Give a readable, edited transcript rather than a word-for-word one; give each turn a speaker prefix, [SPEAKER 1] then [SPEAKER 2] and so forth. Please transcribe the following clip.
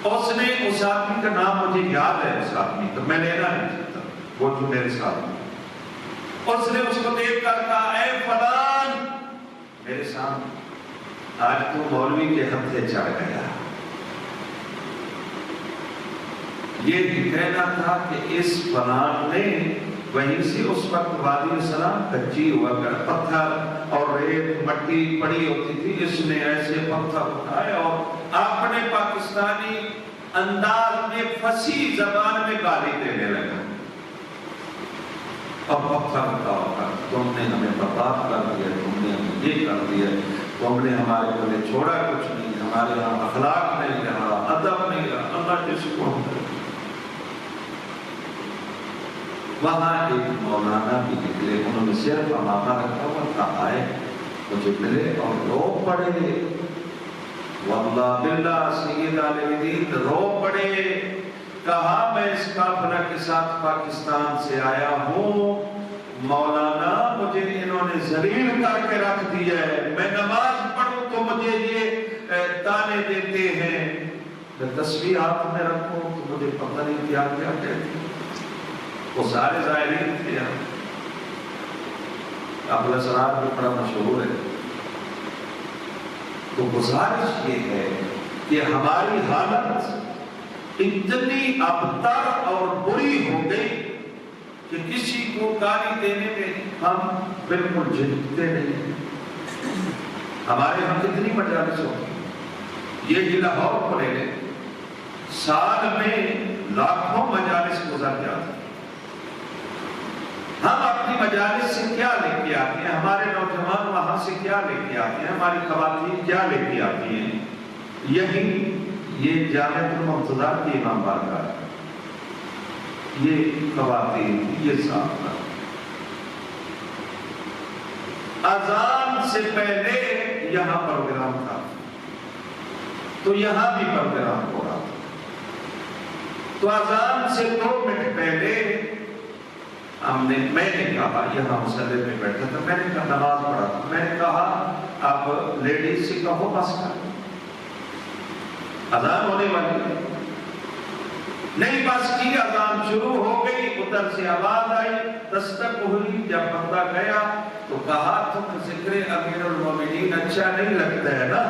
[SPEAKER 1] اس نے اس آدمی کا نام مجھے یاد ہے، اس آدمی کا میں لینا نہیں چاہتا، وہ جو میرے ساتھ اس نے اس کو دیکھ کر کہا اے فلان میرے سامنے، آج تو مولوی کے ہتھے چڑھ گیا۔ یہ بھی کہنا تھا کہ اس فلان نے وہیں سے اس وقت وادی سلام کچی ہوا کر پتھر اور ریت مٹی پڑی ہوتی تھی، اس نے ایسے پتھر اٹھائے اور اپنے پاکستانی انداز میں فصیح زبان میں گالی دینے لگا۔ اب پتھر اٹھا تم نے ہمیں برباد کر دیا، تم نے ہمیں یہ کر دیا، تم نے ہمارے بولے چھوڑا کچھ نہیں، ہمارے یہاں اخلاق نہیں رہا، ادب نہیں رہا، اللہ جس کو وہاں ایک مولانا بھی نکلے، انہوں نے صرف امامہ رکھا ہوا تھا، آئے مجھے ملے اور رو پڑے، واللہ باللہ سید علیہ دین رو پڑے، کہا میں اس قافلہ کے ساتھ پاکستان سے آیا ہوں، مولانا مجھے انہوں نے ذلیل کر کے رکھ دیا ہے، میں نماز پڑھوں تو مجھے یہ تانے دیتے ہیں، میں تسبیح ہاتھ میں رکھوں تو مجھے پتہ نہیں کیا کیا کہتے ہیں۔ وہ سارے ظاہرین تھے، ابو اسرار بھی بڑا مشہور ہے۔ تو گزارش یہ ہے کہ ہماری حالت اتنی ابتر اور بری ہو گئی کہ کسی کو گالی دینے میں ہم بالکل جھجکتے نہیں۔ ہمارے ہم کتنی مجالس ہوتی، یہ لاہور کو لے لیں، سال میں لاکھوں مجالس گزر جاتے، ہم اپنی مجالس سے کیا لے کے آتے ہیں، ہمارے نوجوان وہاں سے کیا لے کے آتے ہیں، ہماری خواتین کیا لے کے آتی ہیں، یہی یہ جامعۃ المرتضیٰ کی امام بارگاہ، یہ خواتین یہ ساتھ اذان سے پہلے یہاں پروگرام تھا تو یہاں بھی پروگرام ہو رہا تھا، تو اذان سے 2 منٹ پہلے میں نے کہا، یہاں مصلی پہ بیٹھا تھا، میں نے کہا نماز پڑھا تھا، میں نے کہا اب لیڈیز سے کہو بس کر، اذان ہونے والی ہے، نہیں بس کی، اذان شروع ہو گئی، ادھر سے آواز آئی، تصدق ہوئی، جب بندہ گیا تو کہا تم ذکر امیر المومنین اچھا نہیں لگتا ہے نا،